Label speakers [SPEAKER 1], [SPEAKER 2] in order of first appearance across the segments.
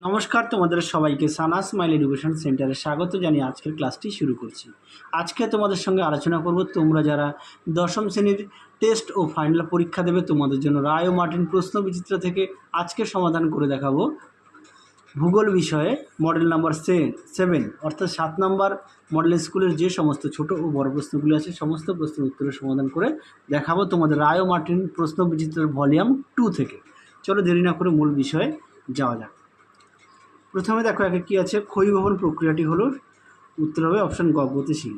[SPEAKER 1] নমস্কার, তোমাদের সবাইকে সানা স্মাইল এডুকেশন সেন্টারে স্বাগত জানিয়ে আজকের ক্লাসটি শুরু করছি। আজকে তোমাদের সঙ্গে আলোচনা করব তোমরা যারা দশম শ্রেণীর টেস্ট ও ফাইনাল পরীক্ষা দেবে তোমাদের জন্য রায় ও মার্টিন প্রশ্ন বিচিত্র থেকে আজকে সমাধান করে দেখাবো ভূগোল বিষয়ে মডেল নাম্বার 7 অর্থাৎ 7 নম্বর মডেল স্কুলের যে সমস্ত ছোট ও বড় প্রশ্নগুলি আছে সমস্ত প্রশ্নের উত্তরের সমাধান করে দেখাবো তোমাদের রায় ও মার্টিন প্রশ্ন বিচিত্রের ভলিউম 2 থেকে। চলো দেরি না করে মূল বিষয়ে যাওয়া যাক। প্রথমে দেখো একে কী আছে, ক্ষয়ীভবন প্রক্রিয়াটি হলো, উত্তর হবে অপশান গ গতিশীল।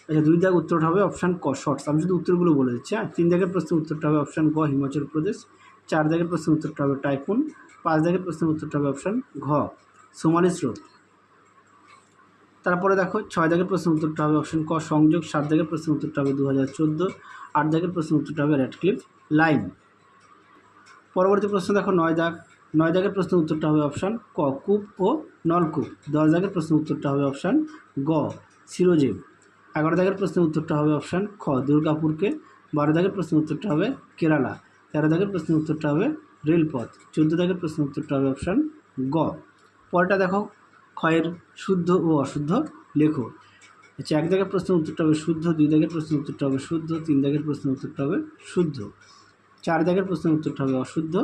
[SPEAKER 1] আচ্ছা, 2 দাগ উত্তরটা হবে অপশান ক শর্টস। আমি শুধু উত্তরগুলো বলে দিচ্ছি। 3 দাগের প্রশ্নের উত্তরটা হবে অপশান গ হিমাচল প্রদেশ। 4 দাগের প্রশ্নের উত্তরটা হবে টাইফুন। 5 দাগের প্রশ্নের উত্তরটা হবে অপশান ঘ সোমালি স্রোত। তারপরে দেখো 6 দাগের প্রশ্নের উত্তরটা হবে অপশান ক সংযোগ। 7 দাগের প্রশ্নের উত্তরটা হবে 2014। 8 দাগের প্রশ্নের উত্তরটা হবে র্যাডক্লিফ লাইন। পরবর্তী প্রশ্ন দেখো 9 দাগের প্রশ্নের উত্তরটা হবে অপশান ক কূপ ও নলকূপ। 10 দাগের প্রশ্নের উত্তরটা হবে অপশান গ সিরোজেব। 11 দাগের প্রশ্নের উত্তরটা হবে অপশান খ দুর্গাপুরকে। 12 দাগের প্রশ্নের উত্তরটা হবে কেরালা। 13 দাগের প্রশ্নের উত্তরটা হবে রেলপথ। 14 দাগের প্রশ্নের উত্তরটা হবে অপশান গ। পরেরটা দেখো, ক্ষয়ের শুদ্ধ ও অশুদ্ধ লেখো। আচ্ছা, 1 দাগের প্রশ্নের উত্তরটা হবে শুদ্ধ। 2 দাগের প্রশ্নের উত্তরটা হবে শুদ্ধ। 3 দাগের প্রশ্নের উত্তরটা হবে শুদ্ধ। 4 দাগের প্রশ্নের উত্তরটা হবে অশুদ্ধ।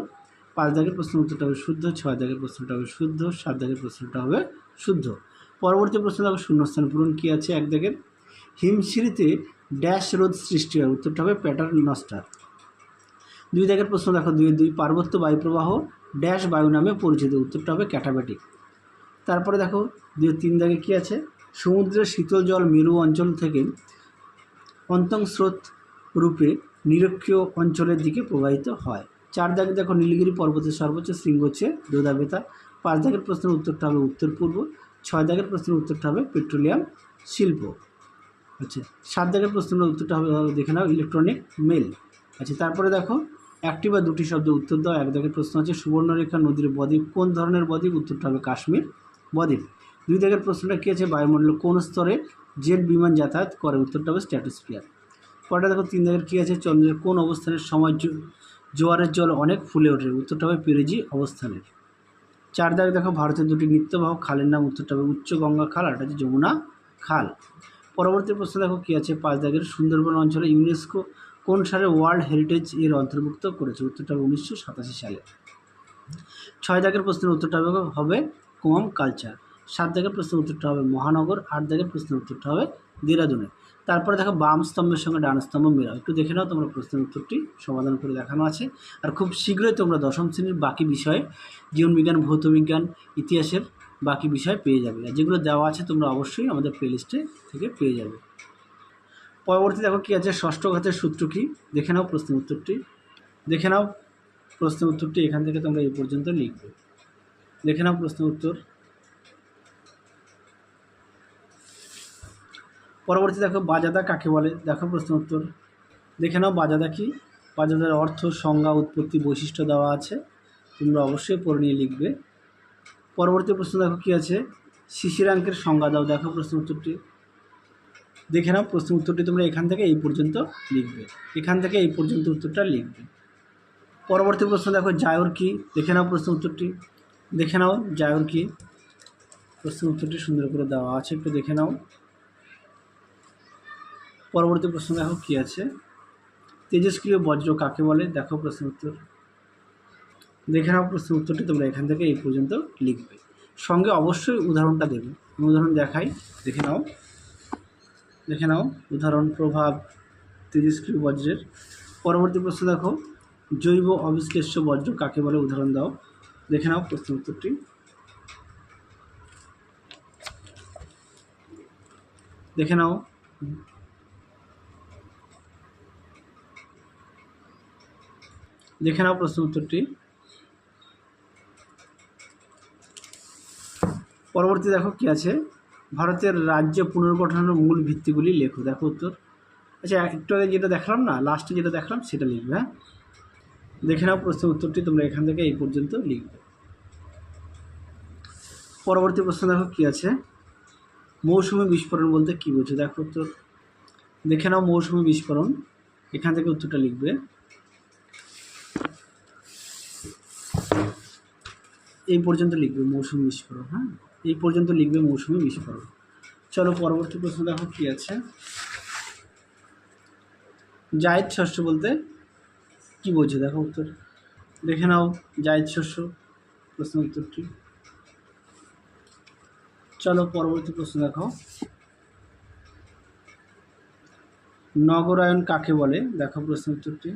[SPEAKER 1] 5 দাগের প্রশ্নের উত্তরটা হবে শুদ্ধ। 6 দাগের প্রশ্নটা হবে শুদ্ধ। 7 দাগের প্রশ্নটা হবে শুদ্ধ। পরবর্তী প্রশ্ন দেখো শূন্যস্থান পূরণ কী আছে। 1 দাগের হিমশিরিতে ড্যাশ রোধ সৃষ্টি হয়, উত্তরটা হবে প্যাটার্ন নস্টার। 2 দাগের প্রশ্ন দেখো 2 পার্বত্য বায়ুপ্রবাহ ড্যাশ বায়ু নামে পরিচিত, উত্তরটা হবে ক্যাটাবেটিক। তারপরে দেখো 3 দাগে কী আছে, সমুদ্রের শীতল জল মেরু অঞ্চল থেকে অন্তং স্রোত রূপে নিরক্ষীয় অঞ্চলের দিকে প্রবাহিত হয়। 4 দাগে দেখো নীলগিরি পর্বতের সর্বোচ্চ শৃঙ্গ হচ্ছে দোদাবেতা। 5 দাগের প্রশ্নের উত্তরটা হবে উত্তর পূর্ব। 6 দাগের প্রশ্নের উত্তরটা হবে পেট্রোলিয়াম শিল্প। আচ্ছা, 7 দাগের প্রশ্নের উত্তরটা হবে দেখে নাও ইলেকট্রনিক মেল। আচ্ছা, তারপরে দেখো একটি বা দুটি শব্দ উত্তর দাও। 1 দাগের প্রশ্ন আছে সুবর্ণরেখা নদীর বদ্বীপ কোন ধরনের বদ্বীপ, উত্তরটা হবে কাশ্মীর বদ্বীপ। 2 দাগের প্রশ্নটা কী আছে, বায়ুমণ্ডলে কোন স্তরে জেট বিমান যাতায়াত করে, উত্তরটা হবে স্ট্র্যাটোস্ফিয়ার। পরেটা দেখো 3 দাগের কী আছে, চন্দ্রের কোন অবস্থানের সময় জোয়ারের জল অনেক ফুলে ওঠে, উত্তরটা হবে পেরেজি অবস্থানের। 4 দাগে দেখো ভারতের 2টি নিত্যবাহক খালের নাম, উত্তরটা হবে উচ্চ গঙ্গা খাল আর এটা হচ্ছে যমুনা খাল। পরবর্তী প্রশ্ন দেখো কী আছে, 5 দাগের সুন্দরবন অঞ্চলে ইউনেস্কো কোন সালে ওয়ার্ল্ড হেরিটেজ এর অন্তর্ভুক্ত করেছে, উত্তরটা হবে 1987 সালে। 6 দাগের প্রশ্নের উত্তরটা হবে কোয়াম কালচার। 7 দাগের প্রশ্নের উত্তরটা হবে মহানগর। 8 দাগের প্রশ্নের উত্তরটা হবে দেরাদুনে। তারপরে দেখো বাম স্তম্ভের সঙ্গে ডান স্তম্ভ মেলাও, একটু দেখে নাও, তোমরা প্রশ্নের উত্তরটি সমাধান করে দেখানো আছে। আর খুব শীঘ্রই তোমরা দশম শ্রেণীর বাকি বিষয়ে জীবনবিজ্ঞান, ভৌতবিজ্ঞান, ইতিহাসের বাকি বিষয় পেয়ে যাবে। আর যেগুলো দেওয়া আছে তোমরা অবশ্যই আমাদের প্লেলিস্টে থেকে পেয়ে যাবে। পরবর্তী দেখো কী আছে, ষষ্ঠ ঘাতের সূত্র কী, দেখে নাও প্রশ্নের উত্তরটি। প্রশ্নের উত্তরটি এখান থেকে তোমরা এই পর্যন্ত লিখবে। দেখে নাও প্রশ্নের উত্তর। পরবর্তী দেখো বাজাদা কাকে বলে, দেখো প্রশ্ন উত্তর। দেখে নাও বাজাদা কি, বাজাদার অর্থ, সংজ্ঞা, উৎপত্তি, বৈশিষ্ট্য দেওয়া আছে, তোমরা অবশ্যই পড়ে নিয়ে লিখবে। পরবর্তী প্রশ্ন দেখো কী আছে, শিশিরাঙ্কের সংজ্ঞা দাও, দেখো প্রশ্ন উত্তরটি। দেখে নাও প্রশ্ন উত্তরটি তোমরা এখান থেকে এই পর্যন্ত লিখবে, এখান থেকে এই পর্যন্ত উত্তরটা লিখবে। পরবর্তী প্রশ্ন দেখো জায়র কি, দেখে নাও প্রশ্ন উত্তরটি। দেখে নাও জায়র কি, প্রশ্ন উত্তরটি সুন্দর করে দেওয়া আছে, একটু দেখে নাও। পরবর্তী প্রশ্ন দেখো কী আছে, তেজস্ক্রিয় বজ্র কাকে বলে, দেখো প্রশ্ন উত্তর। দেখে নাও প্রশ্ন উত্তরটি তোমরা এখান থেকে এই পর্যন্ত লিখবে, সঙ্গে অবশ্যই উদাহরণটা দেবে। উদাহরণ দেখাই, দেখে নাও উদাহরণ প্রভাব তেজস্ক্রিয় বজ্রের। পরবর্তী প্রশ্ন দেখো জৈব অবিশ্লেষ্য বজ্র কাকে বলে, উদাহরণ দাও, দেখে নাও প্রশ্ন উত্তরটি। দেখে নাও প্রশ্ন উত্তরটি। পরবর্তী দেখো কী আছে, ভারতের রাজ্য পুনর্গঠনের মূল ভিত্তিগুলি লেখো, দেখো উত্তর। আচ্ছা, একটু আগে যেটা দেখলাম না, লাস্টে যেটা দেখলাম সেটা লিখবে। হ্যাঁ, দেখে নাও প্রশ্ন উত্তরটি তোমরা এখান থেকে এই পর্যন্ত লিখবে। পরবর্তী প্রশ্ন দেখো কী আছে, মৌসুমী বিস্ফোরণ বলতে কী বোঝো, দেখো উত্তর। দেখে নাও মৌসুমী বিস্ফোরণ, এখান থেকে উত্তরটা লিখবে। এই পর্যন্ত লিখবে মৌসুমি বিস্ফোরণ। হ্যাঁ, এই পর্যন্ত লিখবে মৌসুমি বিস্ফোরণ। চলো পরবর্তী প্রশ্ন দেখো কী আছে। জায়দ শস্য বলতে কী বোঝে, দেখো উত্তর দেখে নাও। জায়দ শস্য প্রশ্ন উত্তরটি। চলো পরবর্তী প্রশ্ন দেখো। নগরায়ণ কাকে বলে, দেখো প্রশ্ন উত্তরটি।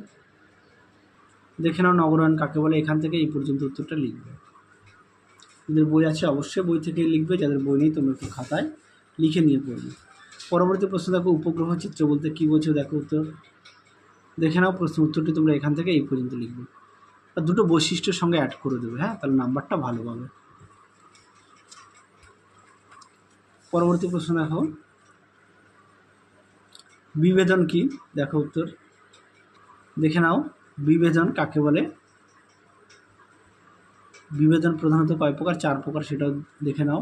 [SPEAKER 1] দেখে নাও নগরায়ণ কাকে বলে, এখান থেকে এই পর্যন্ত উত্তরটা লিখবে। যাদের বই আছে অবশ্যই বই থেকে লিখবে, যাদের বই নেই তোমরা একটু খাতায় লিখে নিয়ে পড়বে। পরবর্তী প্রশ্ন দেখো, উপগ্রহ চিত্র বলতে কী বোঝো, দেখো উত্তর দেখে নাও। প্রশ্ন উত্তরটি তোমরা এখান থেকে এই পর্যন্ত লিখবে, আর দুটো বৈশিষ্ট্যের সঙ্গে অ্যাড করে দেবে। হ্যাঁ, তাহলে নাম্বারটা ভালো পাবে। পরবর্তী প্রশ্ন দেখো, বিভেদন কি, দেখো উত্তর দেখে নাও। বিভেদন কাকে বলে, বিভেদন প্রধানত কয় প্রকার, 4 প্রকার, সেটাও দেখে নাও।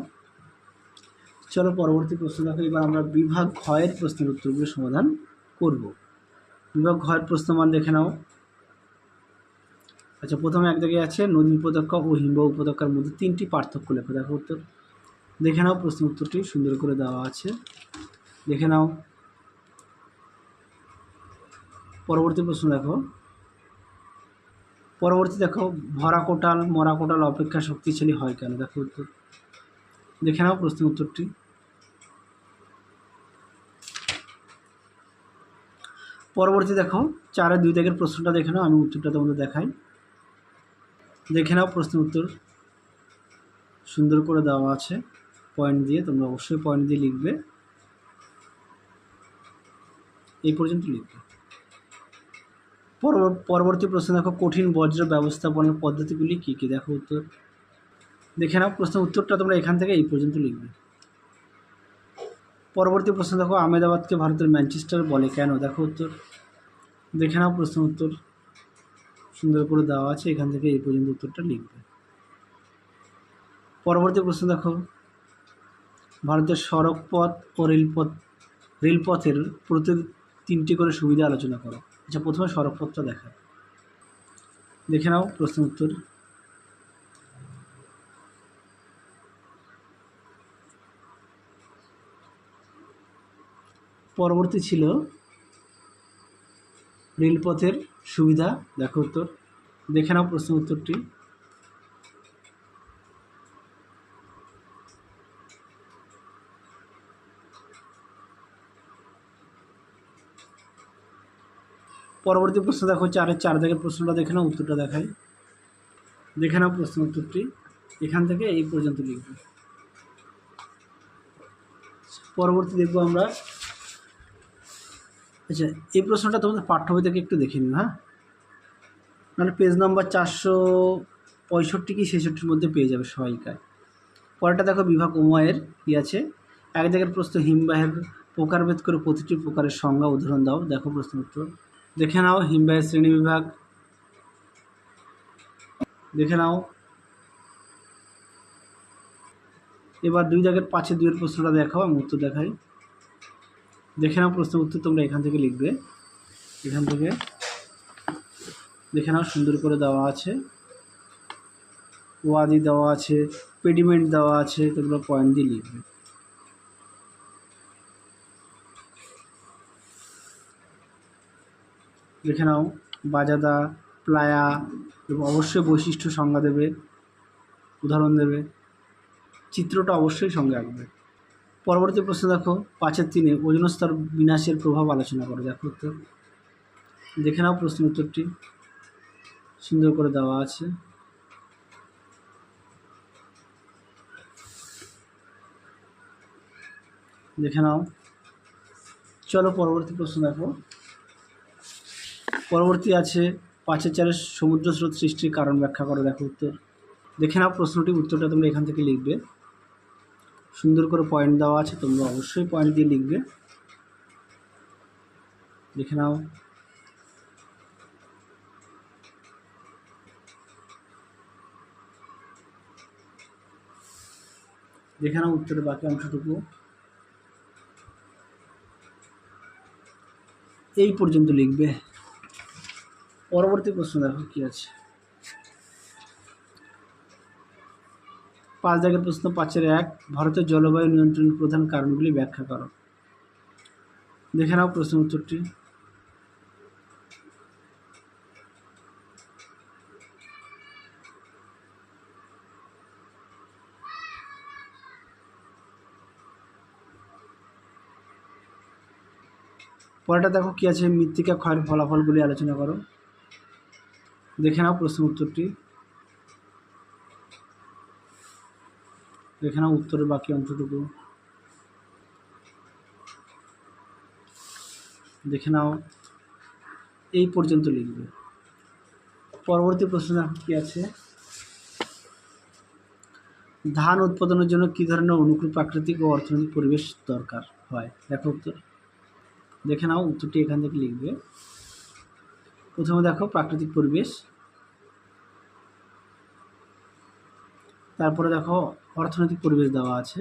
[SPEAKER 1] চলো পরবর্তী প্রশ্ন দেখো। এবার আমরা বিভাগ ঘয়ের প্রশ্নের উত্তরগুলো সমাধান করব। বিভাগ ঘয়ের প্রশ্নমান দেখে নাও। আচ্ছা, প্রথমে এক জায়গায় আছে নদী উপত্যকা ও হিমবাহ উপত্যকার মধ্যে 3টি পার্থক্য লেখো, দেখো উত্তর দেখে নাও। প্রশ্ন উত্তরটি সুন্দর করে দেওয়া আছে, দেখে নাও। পরবর্তী প্রশ্ন দেখো। পরবর্তী দেখো, ভরা কোটাল মরা কোটাল অপেক্ষা শক্তিশালী হয় কেন, দেখো উত্তর দেখে নাও। প্রশ্ন উত্তরটি। পরবর্তী দেখো 4-এর 2 দাগের প্রশ্নটা দেখে নাও, আমি উত্তরটা তোমাদের দেখাই। দেখে নাও প্রশ্ন উত্তর সুন্দর করে দেওয়া আছে পয়েন্ট দিয়ে, তোমরা অবশ্যই পয়েন্ট দিয়ে লিখবে, এই পর্যন্ত লিখবে। পরবর্তী প্রশ্ন দেখো, কঠিন বজ্র ব্যবস্থাপনার পদ্ধতিগুলি কী কী, দেখো উত্তর দেখে নাও। প্রশ্ন উত্তরটা তোমরা এখান থেকে এই পর্যন্ত লিখবে। পরবর্তী প্রশ্ন দেখো, আহমেদাবাদকে ভারতের ম্যানচেস্টার বলে কেন, দেখো উত্তর দেখে নাও। প্রশ্ন উত্তর সুন্দর করে দেওয়া আছে, এখান থেকে এই পর্যন্ত উত্তরটা লিখবে। পরবর্তী প্রশ্ন দেখো, ভারতের সড়কপথ ও রেলপথের প্রতি 3টি করে সুবিধা আলোচনা করো। আচ্ছা, প্রথমে সড়কপথটা দেখায়, দেখে নাও। প্রশ্ন উত্তর পরবর্তী ছিল রেলপথের সুবিধা, দেখো উত্তর দেখে নাও। প্রশ্ন উত্তরটি পরবর্তী প্রশ্ন দেখো, 4-এর 4 দাগের প্রশ্নটা দেখে নাও, উত্তরটা দেখাই, দেখে নাও। প্রশ্ন উত্তরটি এখান থেকে এই পর্যন্ত লিখবে। পরবর্তী দেখবো আমরা। আচ্ছা, এই প্রশ্নটা তোমাদের পাঠ্য বই থেকে একটু দেখে নিও। হ্যাঁ, মানে পেজ নাম্বার 465 কি 66-র মধ্যে পেয়ে যাবে সহায়িকায়। পরেরটা দেখো, বিভাগ উময়ের কী আছে। এক জায়গার প্রশ্ন, হিমবাহের প্রকারভেদ করে প্রতিটি প্রকারের সংজ্ঞা উদাহরণ দাও, দেখো প্রশ্ন উত্তর দেখে নাও। হিমবাহের শ্রেণীবিভাগ দেখে নাও। এবার 2 দাগের 5-এর 2-এর প্রশ্নটা দেখাও, আমি উত্তর দেখাই, দেখে নাও। প্রশ্ন উত্তর তোমরা এখান থেকে লিখবে, এখান থেকে দেখে নাও। সুন্দর করে দেওয়া আছে, ওয়াদি দেওয়া আছে, পেডিমেন্ট দেওয়া আছে, তোমরা পয়েন্ট দিয়ে লিখবে। দেখে নাও। বাজাদা, প্লায়া, এবং অবশ্যই বৈশিষ্ট্য সংজ্ঞা দেবে, উদাহরণ দেবে, চিত্রটা অবশ্যই সঙ্গে রাখবে। পরবর্তী প্রশ্ন দেখো, 5-এর 3-এ ওজোন স্তর বিনাশের প্রভাব আলোচনা করো, দেখো উত্তর দেখে নাও। প্রশ্ন উত্তরটি সুন্দর করে দেওয়া আছে, দেখে নাও। চলো পরবর্তী প্রশ্ন দেখো। পরবর্তী আছে 5-এর 4-এর সমুদ্র স্রোত সৃষ্টির কারণ ব্যাখ্যা করো, দেখো উত্তর দেখে নাও। প্রশ্নটি উত্তরটা তোমরা এখান থেকে লিখবে, সুন্দর করে পয়েন্ট দেওয়া আছে, তোমরা অবশ্যই পয়েন্ট দিয়ে লিখবে, দেখে নাও। দেখে নাও উত্তরের বাকি অংশটুকু, এই পর্যন্ত লিখবে। পরবর্তী প্রশ্ন দেখো কি আছে। 5 দাগের প্রশ্ন 5-1, ভারতের জলবায়ু নিয়ন্ত্রণের প্রধান কারণগুলি ব্যাখ্যা করো। দেখে নাও প্রশ্ন উত্তরটি। পরেরটা দেখো কি আছে, মৃত্তিকা ক্ষয়ের ফলাফলগুলি আলোচনা করো। দেখে নাও প্রশ্ন উত্তরটি। দেখে নাও উত্তরের বাকি অংশটুকু। দেখে নাও, এই পর্যন্ত লিখবে। পরবর্তী প্রশ্ন দেখো কি আছে, ধান উৎপাদনের জন্য কী ধরনের অনুকূল প্রাকৃতিক ও অর্থনৈতিক পরিবেশ দরকার হয়? দেখো উত্তর। দেখে নাও উত্তরটি এখান থেকে লিখবে। প্রথমে দেখো প্রাকৃতিক পরিবেশ, তারপরে দেখো অর্থনৈতিক পরিবেশ দেওয়া আছে,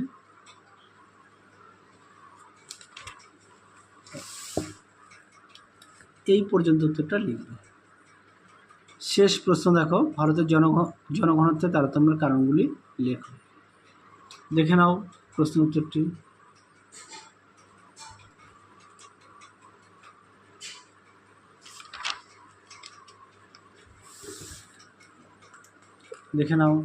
[SPEAKER 1] এই পর্যন্ত উত্তরটা লিখবে। শেষ প্রশ্ন দেখো, ভারতের জনঘনত্বের তারতম্যের কারণগুলি লেখো। দেখে নাও প্রশ্ন উত্তরটি। দেখে নাও,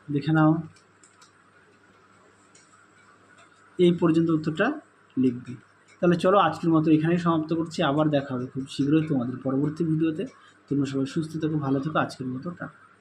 [SPEAKER 1] দেখে নাও, এই পর্যন্ত উত্তরটা লিখবে। তাহলে চলো আজকের মতো এখানেই সমাপ্ত করছি। আবার দেখা হবে খুব শীঘ্রই তোমাদের পরবর্তী ভিডিওতে। তোমরা সবাই সুস্থ থেকো, ভালো থেকো। আজকের মতো টাটা।